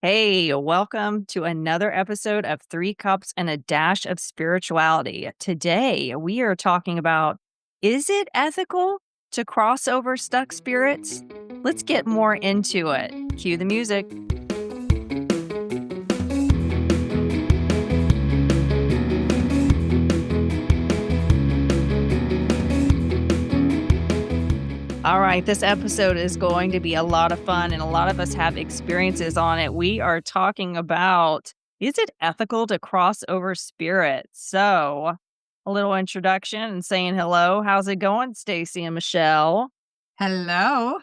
Hey, welcome to another episode of Three Cups and a Dash of Spirituality. Today, we are talking about, is it ethical to cross over stuck spirits? Let's get more into it. Cue the music. All right, this episode is going to be a lot of fun, and a lot of us have experiences on it. We are talking about, is it ethical to cross over spirits? So, a little introduction and saying hello. How's it going, Stacy and Michelle? Hello.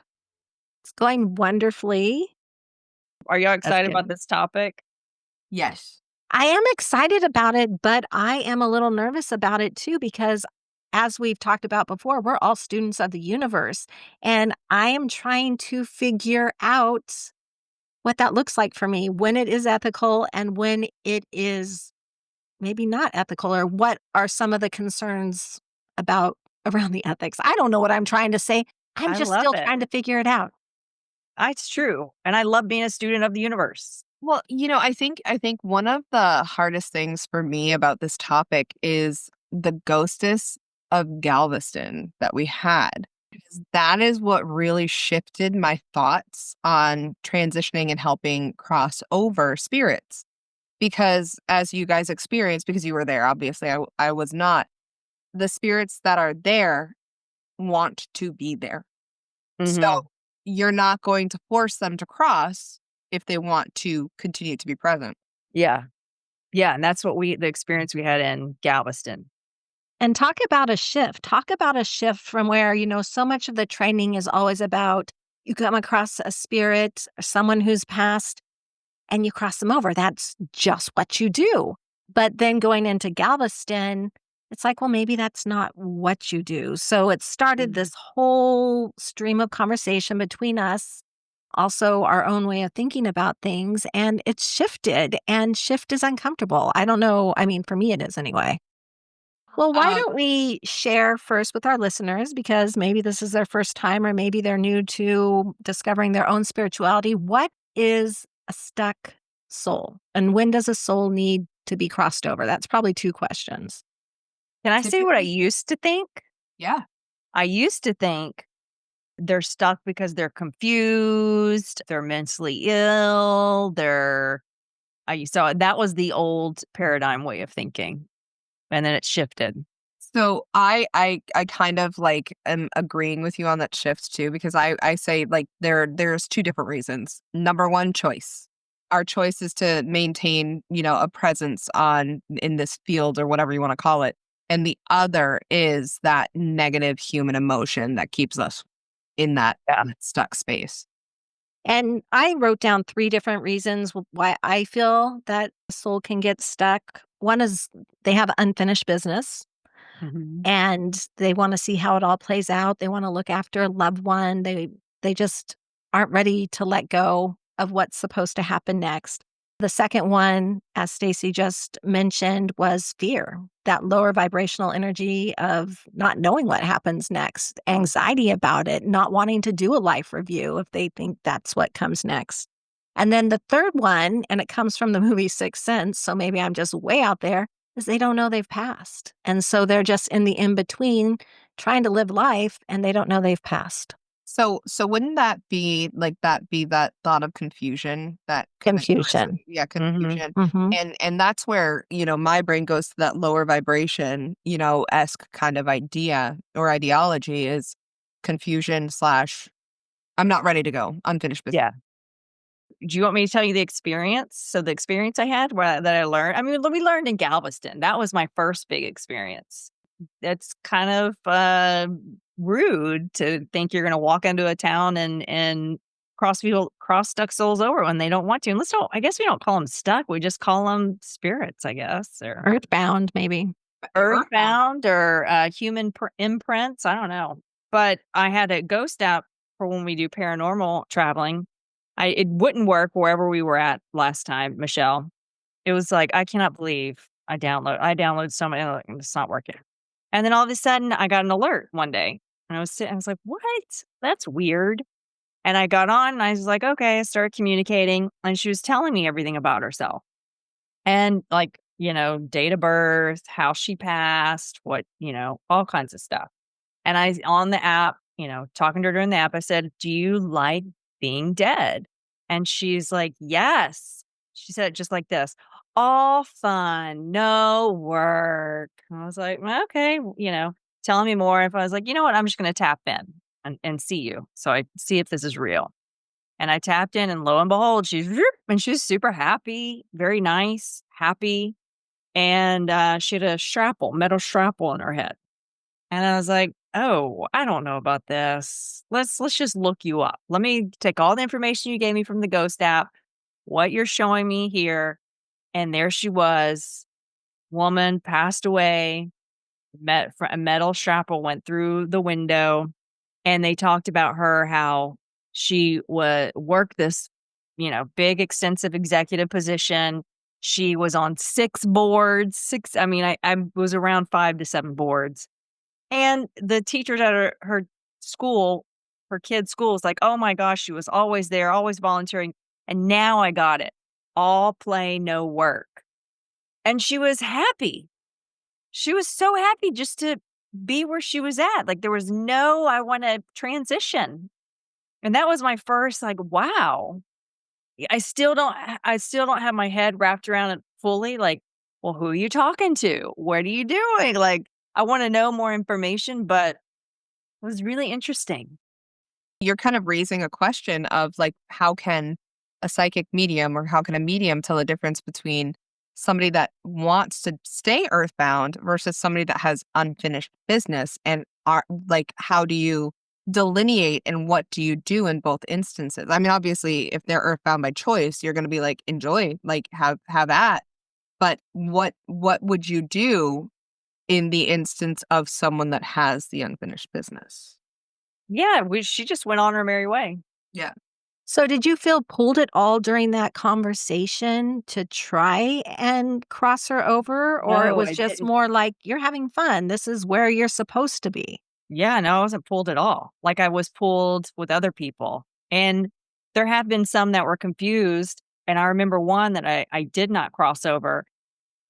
It's going wonderfully. Are y'all That's excited about good. this topic? Yes. I am excited about it, but I am a little nervous about it too because as we've talked about before, we're all students of the universe. And I am trying to figure out what that looks like for me, when it is ethical and when it is maybe not ethical, or what are some of the concerns about around the ethics. I don't know what I'm trying to say. I'm I just love still it. trying to figure it out. It's true. And I love being a student of the universe. Well, I think one of the hardest things for me about this topic is the ghostess of Galveston that we had. Because that is what really shifted my thoughts on transitioning and helping cross over spirits. Because as you guys experienced, because you were there, obviously I was not, the spirits that are there want to be there. So Hmm. you're not going to force them to cross if they want to continue to be present. Yeah. Yeah. And that's what the experience we had in Galveston. And talk about a shift. Talk about a shift from where, so much of the training is always about you come across a spirit, or someone who's passed, and you cross them over. That's just what you do. But then going into Galveston, it's like, well, maybe that's not what you do. So it started Mhm. this whole stream of conversation between us, also our own way of thinking about things. And it's shifted, and shift is uncomfortable. I don't know. I mean, for me, it is anyway. Well, why Um, don't we share first with our listeners, because maybe this is their first time or maybe they're new to discovering their own spirituality. What is a stuck soul? And when does a soul need to be crossed over? That's probably two questions. Can I say what I typically, used to think? yeah. I used to think they're stuck because they're confused, they're mentally ill, so that was the old paradigm way of thinking, and then it shifted. So I kind of like am agreeing with you on that shift too, because I say like there's two different reasons. Number one, choice. Our choice is to maintain, a presence on in this field or whatever you want to call it. And the other is that negative human emotion that keeps us in that Yeah. stuck space. And I wrote down three different reasons why I feel that a soul can get stuck. One is they have unfinished business Mhm. and they want to see how it all plays out. They want to look after a loved one. They just aren't ready to let go of what's supposed to happen next. The second one, as Stacy just mentioned, was fear, that lower vibrational energy of not knowing what happens next, anxiety about it, not wanting to do a life review if they think that's what comes next. And then the third one, and it comes from the movie Sixth Sense, so maybe I'm just way out there, is they don't know they've passed. And so they're just in the in between trying to live life and they don't know they've passed. So wouldn't that thought of confusion that kind of Confusion. yeah, Mhm. confusion. Hmm. And that's where, my brain goes to that lower vibration, esque kind of idea or ideology is confusion slash I'm not ready to go, unfinished business. Yeah. Do you want me to tell you the experience? So the experience I had that I learned, I mean, we learned in Galveston. That was my first big experience. It's kind of rude to think you're going to walk into a town and cross stuck souls over when they don't want to. And I guess we don't call them stuck. We just call them spirits, I guess, or Earthbound, maybe. Earthbound. earthbound or human imprints. I don't know. But I had a ghost app for when we do paranormal traveling. It wouldn't work wherever we were at last time, Michelle. It was like, I cannot believe I downloaded so many, like, it's not working. And then all of a sudden I got an alert one day and I was like, what? That's weird. And I got on and I was like, okay, I started communicating and she was telling me everything about herself. And like, date of birth, how she passed, what, all kinds of stuff. And on the app, talking to her during the app, I said, "Do you like being dead?" And she's like, "Yes." She said it just like this, "All fun, no work." And I was like, "Well, okay, telling me more." If I was like, "You know what? I'm just going to tap in and see you. So I see if this is real." And I tapped in and lo and behold, she's super happy, very nice, happy. And she had a metal shrapple in her head. And I was like, "Oh, I don't know about this. Let's just look you up. Let me take all the information you gave me from the Ghost app, what you're showing me here." And there she was, woman passed away, a metal shrapnel went through the window, and they talked about her how she would work this, big extensive executive position. She was on 6 boards, 6 I mean, I was around 5 to 7 boards. And the teachers at her school, her kid's school was like, "Oh my gosh, she was always there, always volunteering, and now I got it. All play, no work." And she was happy. She was so happy just to be where she was at. Like, there was no, "I wanna transition." And that was my first, like, wow. I still don't have my head wrapped around it fully, like, "Well, who are you talking to? What are you doing?" Like, I wanna know more information, but it was really interesting. You're kind of raising a question of like, how can a psychic medium or how can a medium tell the difference between somebody that wants to stay earthbound versus somebody that has unfinished business? And are like, how do you delineate and what do you do in both instances? I mean, obviously, if they're earthbound by choice, you're going to be like, enjoy, like have at. But what would you do in the instance of someone that has the unfinished business? Yeah, she just went on her merry way. Yeah. So did you feel pulled at all during that conversation to try and cross her over, or it No, was I just didn't. more like, "You're having fun. This is where you're supposed to be"? Yeah, no, I wasn't pulled at all. Like, I was pulled with other people, and there have been some that were confused, and I remember one that I did not cross over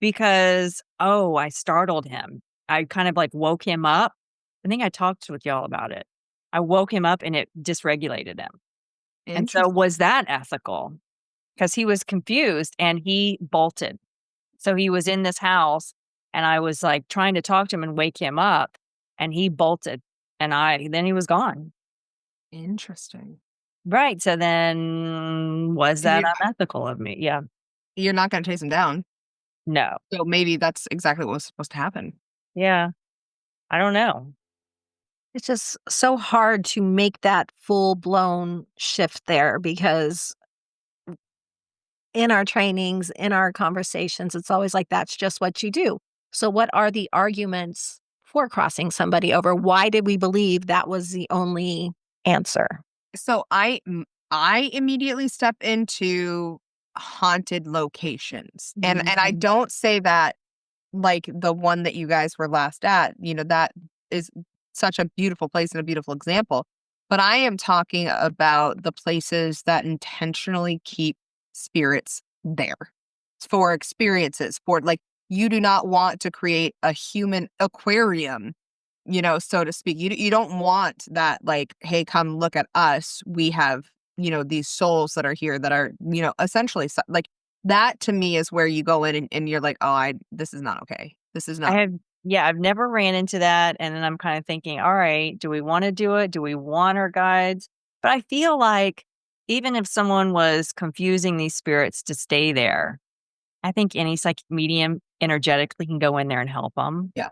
because, I startled him. I kind of, like, woke him up. I think I talked with y'all about it. I woke him up, and it dysregulated him, and so Interesting. was that ethical? Because he was confused, and he bolted. So he was in this house, and I was, like, trying to talk to him and wake him up, and he bolted, and then he was gone. Interesting. Right, so then was that You unethical of me? Yeah. you're not gonna chase him down, No. so maybe that's exactly what was supposed to happen. Yeah. I don't know. It's just so hard to make that full-blown shift there because in our trainings, in our conversations, it's always like, "That's just what you do." So what are the arguments for crossing somebody over? Why did we believe that was the only answer? So I immediately step into haunted locations, and I Mhm. don't say that like the one that you guys were last at, that is such a beautiful place and a beautiful example. But I am talking about the places that intentionally keep spirits there for experiences, for like, you do not want to create a human aquarium, so to speak. You don't want that, like, hey, come look at us. We have, these souls that are here that are, essentially like that to me is where you go in and you're like, oh, this is not okay. This is I not. have Yeah, I've never ran into that, and then I'm kinda thinking, "Alright, do we wanna do it? Do we want our guides?" But I feel like even if someone was confusing these spirits to stay there, I think any psychic medium energetically can go in there and help them, Yeah.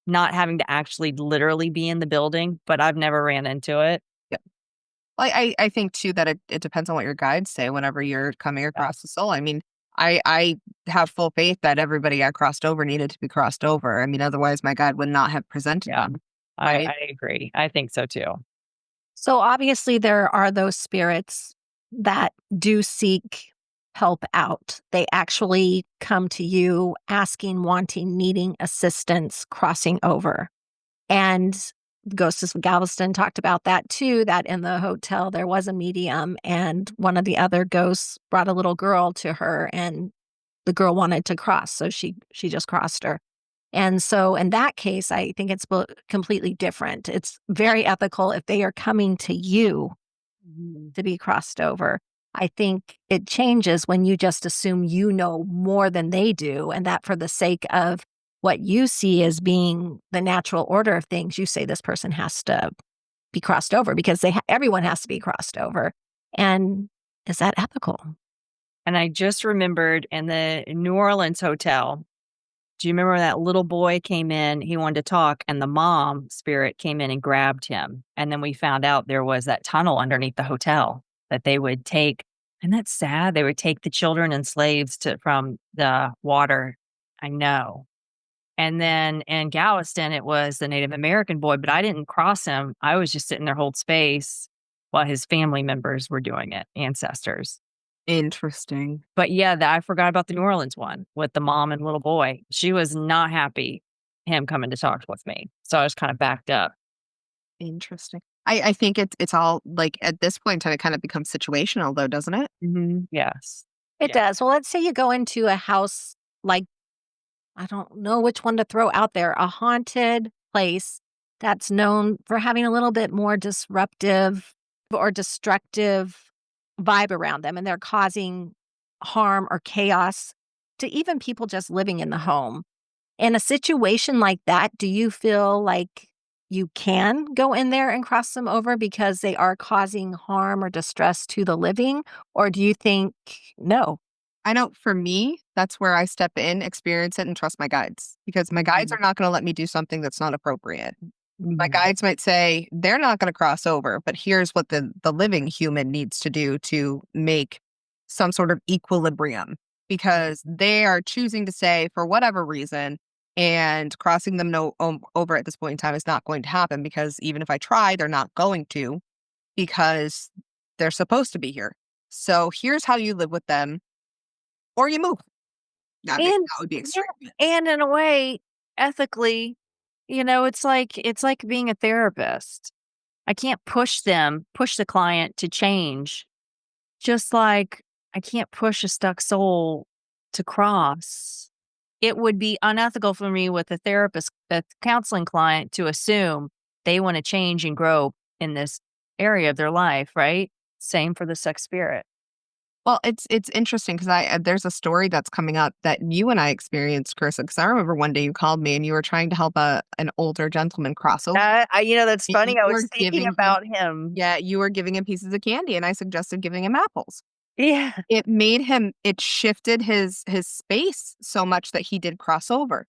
not having to actually literally be in the building, but I've never ran into it. Yeah. I think too that it depends on what your guides say whenever you're coming Yeah, across the soul. I mean, I have full faith that everybody I crossed over needed to be crossed over. I mean, otherwise my guide would not have presented yeah. them. I Right. I agree. I think so too. So obviously there are those spirits that do seek help out. They actually come to you asking, wanting, needing assistance crossing over. And Ghosts of Galveston talked about that too, that in the hotel there was a medium, and one of the other ghosts brought a little girl to her, and the girl wanted to cross, so she just crossed her. And so in that case, I think it's completely different. It's very ethical if they are coming to you Mhm. to be crossed over. I think it changes when you just assume you know more than they do, and that for the sake of what you see as being the natural order of things, you say this person has to be crossed over because everyone has to be crossed over. And is that ethical? And I just remembered in the New Orleans hotel, do you remember that little boy came in, he wanted to talk, and the mom spirit came in and grabbed him, and then we found out there was that tunnel underneath the hotel that they would take, and that's sad, they would take the children and slaves from the water. I know. And then in Galveston, it was the Native American boy, but I didn't cross him. I was just sitting there hold space while his family members were doing it, ancestors. Interesting. But yeah, I forgot about the New Orleans one with the mom and little boy. She was not happy him coming to talk with me. So I was kind of backed up. Interesting. I think it's all like at this point in time, it kind of becomes situational though, doesn't it? Yes. It Yeah. does. Well, let's say you go into a house like, I don't know which one to throw out there, a haunted place that's known for having a little bit more disruptive or destructive vibe around them, and they're causing harm or chaos to even people just living in the home. In a situation like that, do you feel like you can go in there and cross them over because they are causing harm or distress to the living? Or do you think no? I know for me, that's where I step in, experience it, and trust my guides because my guides Mhm. are not going to let me do something that's not appropriate. My Mhm. guides might say they're not going to cross over, but here's what the living human needs to do to make some sort of equilibrium because they are choosing to say for whatever reason and crossing them over at this point in time is not going to happen because even if I try, they're not going to because they're supposed to be here. So here's how you live with them or you move. And That would be yeah, extreme. And in a way, ethically, it's like being a therapist. I can't push the client to change. Just like I can't push a stuck soul to cross. It would be unethical for me with a counseling client to assume they want to change and grow in this area of their life, right? Same for the sex spirit. Well, it's interesting because there's a story that's coming up that you and I experienced, Carissa. Because I remember one day you called me and you were trying to help an older gentleman cross over. That's And funny. you I were was thinking giving him, about him. yeah, you were giving him pieces of candy, and I suggested giving him apples. Yeah. It made him. It shifted his space so much that he did cross over.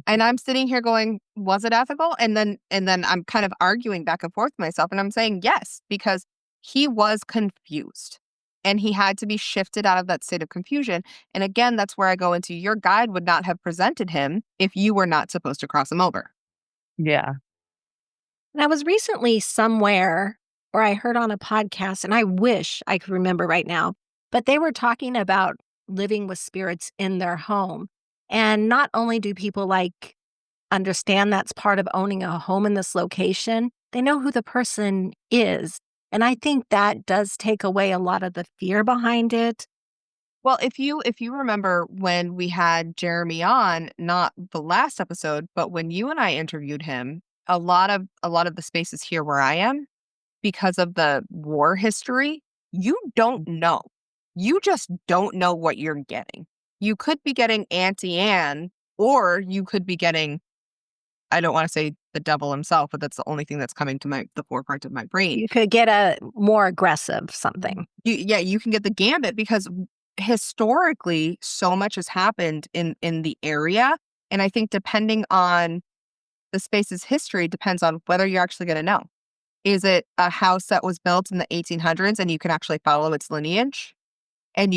And I'm sitting here going, was it ethical? And then I'm kind of arguing back and forth with myself and I'm saying yes, because he was confused and he had to be shifted out of that state of confusion. And again, that's where I go into your guide would not have presented him if you were not supposed to cross him over. Yeah. and I was recently somewhere or I heard on a podcast, and I wish I could remember right now, but they were talking about living with spirits in their home. And not only do people like understand that's part of owning a home in this location, they know who the person is. And I think that does take away a lot of the fear behind it. Well, if you remember when we had Jeremy on, not the last episode, but when you and I interviewed him, a lot of the spaces here where I am because of the war history, you don't know. You just don't know what you're getting. You could be getting Auntie Anne, or you could be getting, I don't want to say the devil himself, but that's the only thing that's coming to the forefront of my brain. You could get a more aggressive something. Yeah, you can get the gambit because historically so much has happened in the area. And I think depending on the space's history depends on whether you're actually going to know. Is it a house that was built in the 1800s and you can actually follow its lineage? And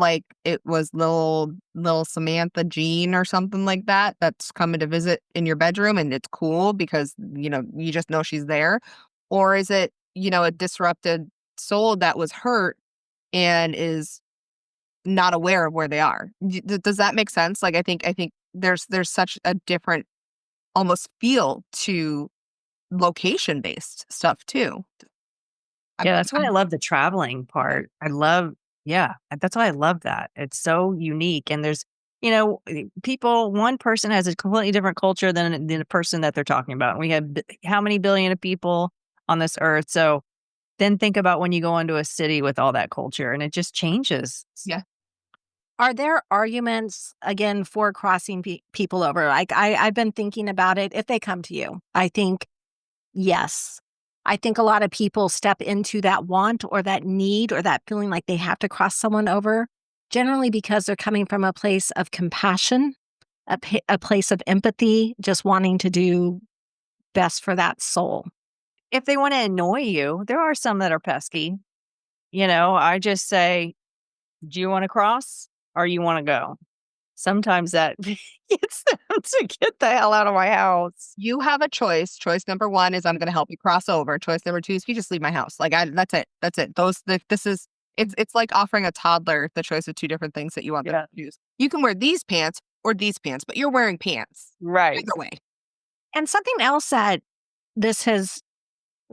like it was little Samantha Jean or something like that that's coming to visit in your bedroom and it's cool because you just know she's there. Or is it, a disrupted soul that was hurt and is not aware of where they are? Does that make sense? Like I think there's such a different almost feel to location-based stuff too. Yeah, that's why I love the traveling part. Yeah, that's why I love that. It's so unique, and there's, one person has a completely different culture than the person that they're talking about. We have how many billion of people on this earth? So then think about when you go into a city with all that culture, and it just changes. Yeah. Are there arguments, again, for crossing people over? Like, I've been thinking about it if they come to you. I think, yes. I think a lot of people step into that want or that need or that feeling like they have to cross someone over, generally because they're coming from a place of compassion, a place of empathy, just wanting to do best for that soul. If they want to annoy you, there are some that are pesky. I just say, do you want to cross or you want to go? Sometimes that gets them to get the hell out of my house. You have a choice. Choice number 1 is I'm going to help you cross over. Choice number 2 is you just leave my house. Like that's it. That's it. It's like offering a toddler the choice of 2 different things that you want them to use. You can wear these pants or these pants, but you're wearing pants. Right. Either way. And something else that this has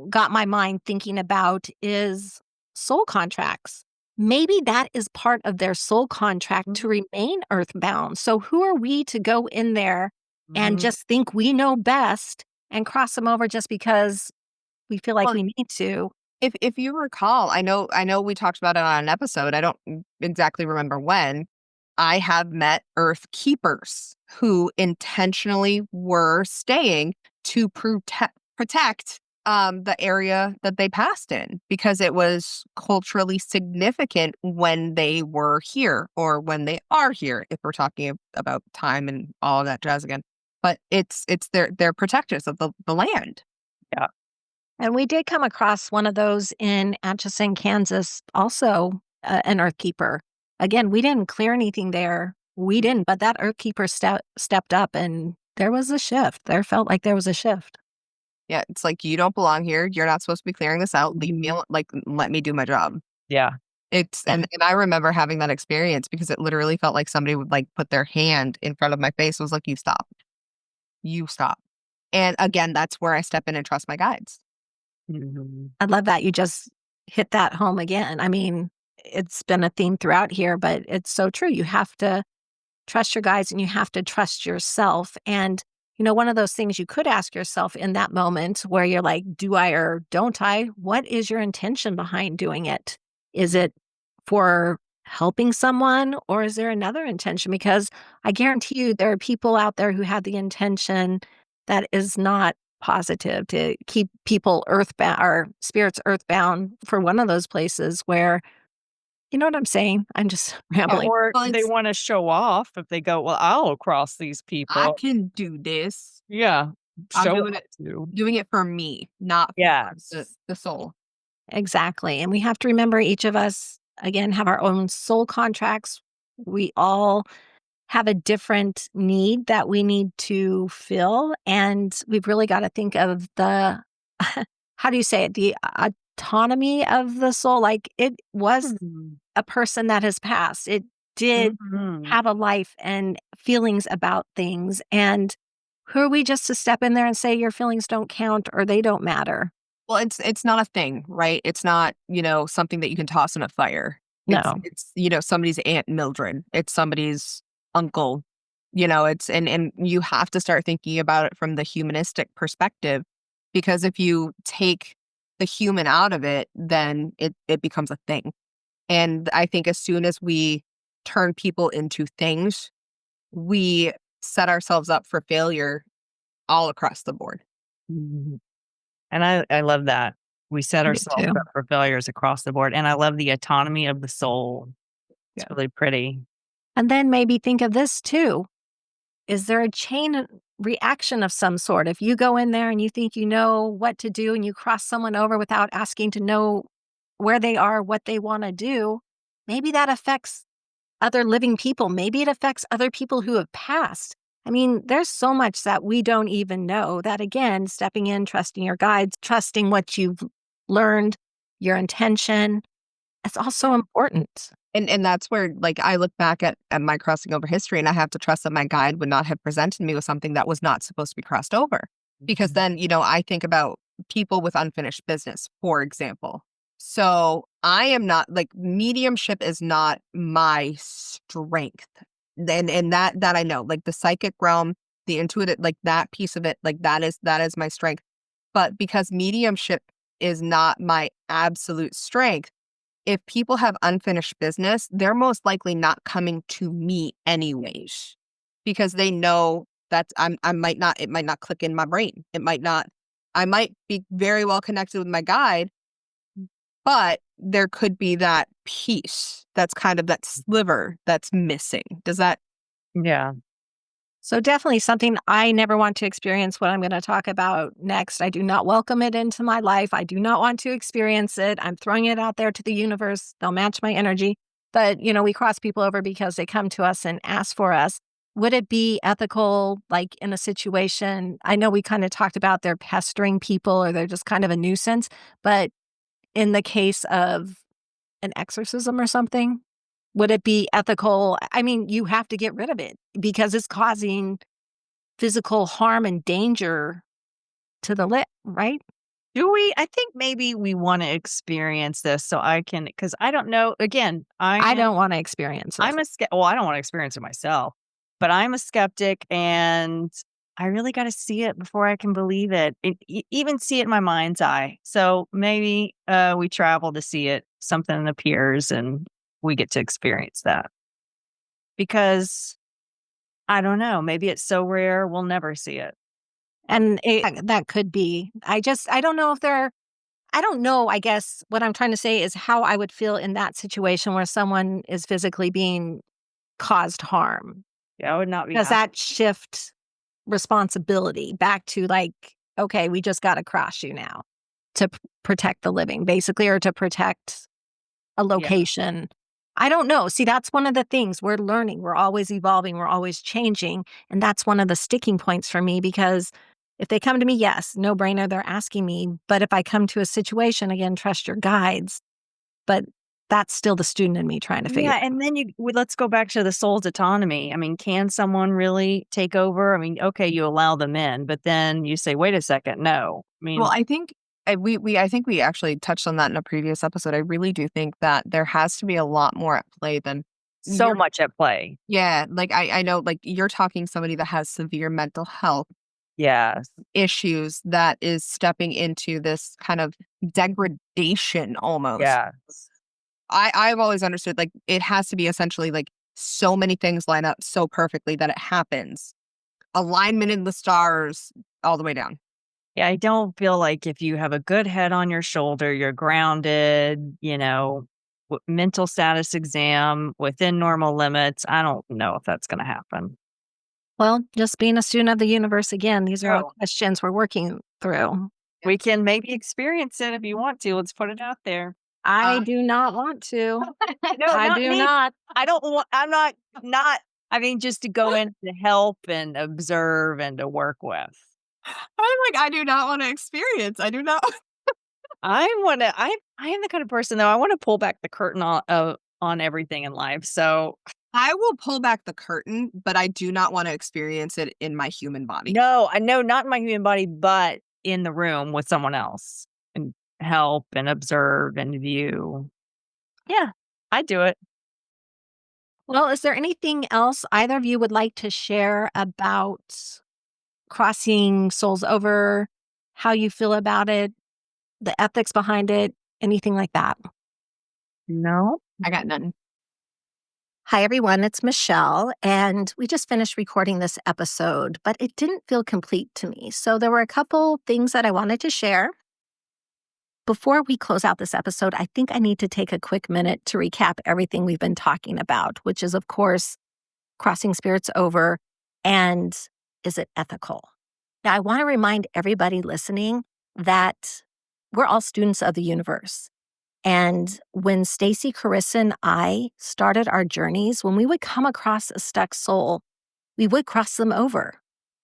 got my mind thinking about is soul contracts. Maybe that is part of their soul contract to remain earthbound. So who are we to go in there and just think we know best and cross them over just because we feel like we need to? If you recall, I know we talked about it on an episode. I don't exactly remember when. I have met Earth Keepers who intentionally were staying to protect the area that they passed in because it was culturally significant when they were here or when they are here, if we're talking about time and all of that jazz again. But they're protectors of the land. Yeah. And we did come across one of those in Atchison, Kansas, also an earth keeper. Again, we didn't clear anything there. We didn't, but that earth keeper stepped up and there was a shift. There felt like there was a shift. Yeah, it's like, you don't belong here. You're not supposed to be clearing this out. Leave me alone. Like, let me do my job. Yeah. And I remember having that experience because it literally felt like somebody would like put their hand in front of my face and was like, you stop. You stop. And again, that's where I step in and trust my guides. I love that you just hit that home again. I mean, it's been a theme throughout here, but it's so true. You have to trust your guides and you have to trust yourself. And, one of those things you could ask yourself in that moment where you're like, do I or don't I? What is your intention behind doing it? Is it for helping someone or is there another intention? Because I guarantee you there are people out there who have the intention that is not positive to keep people earthbound or spirits earthbound for one of those places where, you know what I'm saying? I'm just rambling. Or they want to show off if they go, well, I'll cross these people. I can do this. Yeah. I'm doing it for me, not for the soul. Exactly. And we have to remember each of us, again, have our own soul contracts. We all have a different need that we need to fill. And we've really got to think of the, how do you say it? The autonomy of the soul. Like it was a person that has passed. It did have a life and feelings about things. And who are we just to step in there and say your feelings don't count or they don't matter? Well, it's not a thing, right? It's not, something that you can toss in a fire. No. It's somebody's Aunt Mildred. It's somebody's uncle. And you have to start thinking about it from the humanistic perspective, because if you take the human out of it, then it becomes a thing. And I think as soon as we turn people into things, we set ourselves up for failure all across the board. And I love that. We set ourselves up for failures across the board. And I love the autonomy of the soul. It's really pretty. And then maybe think of this too. Is there a chain reaction of some sort? If you go in there and you think you know what to do and you cross someone over without asking to know where they are, what they want to do, maybe that affects other living people. Maybe it affects other people who have passed. I mean, there's so much that we don't even know that, again, stepping in, trusting your guides, trusting what you've learned, your intention, it's also important. And that's where, like, I look back at my crossing over history and I have to trust that my guide would not have presented me with something that was not supposed to be crossed over. Because then, I think about people with unfinished business, for example. So I am not like mediumship is not my strength. And that I know, like the psychic realm, the intuitive, like that piece of it, like that is my strength. But because mediumship is not my absolute strength, if people have unfinished business, they're most likely not coming to me anyways, because they know that I might not, it might not click in my brain. It might not, I might be very well connected with my guide, but there could be that piece that's kind of that sliver that's missing. Does that? Yeah. So definitely something I never want to experience what I'm going to talk about next. I do not welcome it into my life. I do not want to experience it. I'm throwing it out there to the universe. They'll match my energy. But, we cross people over because they come to us and ask for us. Would it be ethical, like in a situation? I know we kind of talked about they're pestering people or they're just kind of a nuisance. But in the case of an exorcism or something, would it be ethical? I mean, you have to get rid of it because it's causing physical harm and danger to the right? Do we? I think maybe we want to experience this so I can, because I don't know. Again, I don't want to experience it. well, I don't want to experience it myself, but I'm a skeptic and I really got to see it before I can believe it. Even see it in my mind's eye. So maybe we travel to see it, something appears and we get to experience that because I don't know, maybe it's so rare we'll never see it. And that could be. I don't know if I don't know, I guess what I'm trying to say is how I would feel in that situation where someone is physically being caused harm. Yeah, I would not be Does happy. that shift responsibility back to like, okay, we just got to cross you now to protect the living, basically, or to protect a location? I don't know. See, that's one of the things we're learning. We're always evolving. We're always changing. And that's one of the sticking points for me because if they come to me, yes, no brainer, they're asking me. But if I come to a situation, again, trust your guides. But that's still the student in me trying to figure Yeah, out. and then let's go back to the soul's autonomy. I mean, can someone really take over? I mean, okay, you allow them in, but then you say, "Wait a second, no." I Well, mean, I think I think we actually touched on that in a previous episode. I really do think that there has to be a lot more at play than so you're. much at play. Yeah, like I know, like you're talking somebody that has severe mental health Yes. issues that is stepping into this kind of degradation almost. Yes. I've always understood like it has to be essentially like so many things line up so perfectly that it happens. Alignment in the stars all the way down. Yeah, I don't feel like if you have a good head on your shoulder, you're grounded, mental status exam within normal limits. I don't know if that's going to happen. Well, just being a student of the universe, again, these are all Oh, questions we're working through. we can maybe experience it if you want to. Let's put it out there. I do not want to. No, I not do me. not. I don't want, I'm not, I mean, just to go in to help and observe and to work with. I'm like, I do not want to experience. I do not. I am the kind of person though, I want to pull back the curtain on everything in life. So I will pull back the curtain, but I do not want to experience it in my human body. no, I know not in my human body, but in the room with someone else and help and observe and view. Yeah, I do it. Well, is there anything else either of you would like to share about crossing souls over, how you feel about it, the ethics behind it, anything like that? No. I got none. Hi, everyone. It's Michelle, and we just finished recording this episode, but it didn't feel complete to me. So there were a couple things that I wanted to share. Before we close out this episode, I think I need to take a quick minute to recap everything we've been talking about, which is, of course, crossing spirits over and is it ethical? Now, I want to remind everybody listening that we're all students of the universe. And when Stacy, Carissa, and I started our journeys, when we would come across a stuck soul, we would cross them over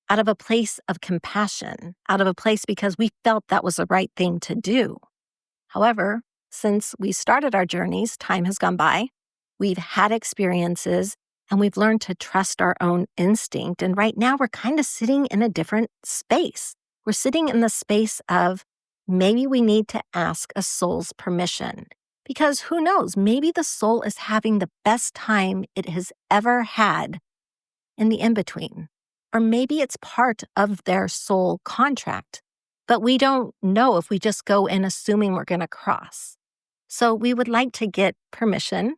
out of a place of compassion, out of a place because we felt that was the right thing to do. However, since we started our journeys, time has gone by, we've had experiences, and we've learned to trust our own instinct. And right now, we're kind of sitting in a different space. We're sitting in the space of maybe we need to ask a soul's permission. Because who knows, maybe the soul is having the best time it has ever had in the in-between. Or maybe it's part of their soul contract, but we don't know if we just go in assuming we're going to cross. So we would like to get permission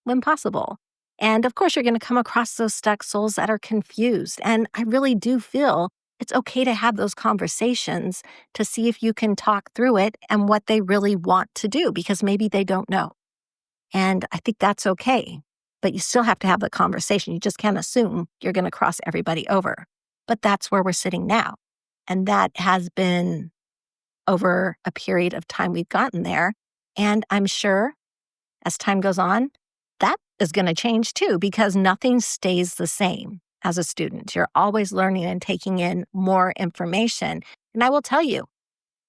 when possible. And of course, you're going to come across those stuck souls that are confused. And I really do feel it's okay to have those conversations to see if you can talk through it and what they really want to do, because maybe they don't know. And I think that's okay. But you still have to have the conversation. You just can't assume you're going to cross everybody over. But that's where we're sitting now. And that has been over a period of time we've gotten there. And I'm sure as time goes on, that is going to change too, because nothing stays the same as a student. You're always learning and taking in more information. And I will tell you,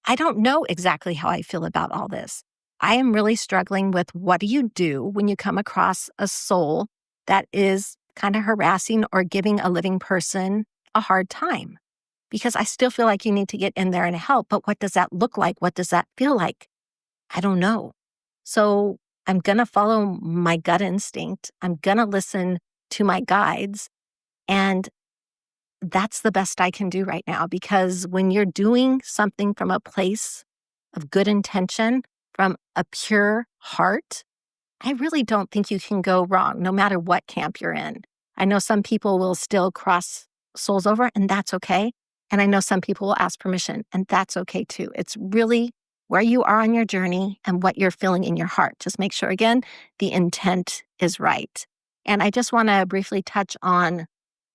I don't know exactly how I feel about all this. I am really struggling with what do you do when you come across a soul that is kind of harassing or giving a living person a hard time? Because I still feel like you need to get in there and help, but what does that look like? What does that feel like? I don't know. So I'm going to follow my gut instinct. I'm going to listen to my guides. And that's the best I can do right now, because when you're doing something from a place of good intention, from a pure heart, I really don't think you can go wrong, no matter what camp you're in. I know some people will still cross souls over, and that's okay. And I know some people will ask permission, and that's okay too. It's really where you are on your journey and what you're feeling in your heart. Just make sure, again, the intent is right. And I just want to briefly touch on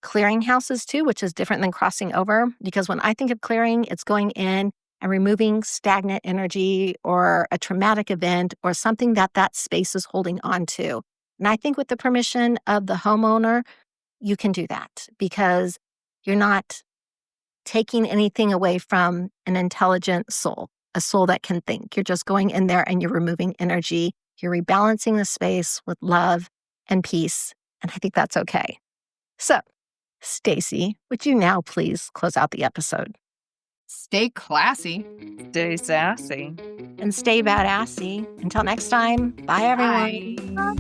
clearing houses too, which is different than crossing over, because when I think of clearing, it's going in and removing stagnant energy or a traumatic event or something that space is holding on to. And I think with the permission of the homeowner, you can do that, because you're not taking anything away from an intelligent soul, a soul that can think. You're just going in there and you're removing energy. You're rebalancing the space with love and peace. And I think that's okay. So, Stacy, would you now please close out the episode? Stay classy. Stay sassy. And stay badassy. Until next time, bye everyone. Bye.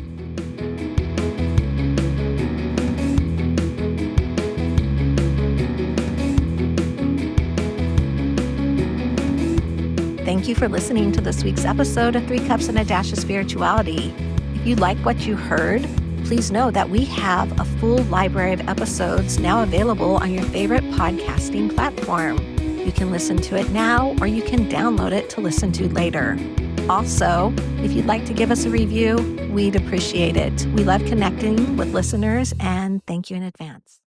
Thank you for listening to this week's episode of 3 Cups and a Dash of Spirituality. If you like what you heard, please know that we have a full library of episodes now available on your favorite podcasting platform. You can listen to it now, or you can download it to listen to later. Also, if you'd like to give us a review, we'd appreciate it. We love connecting with listeners, and thank you in advance.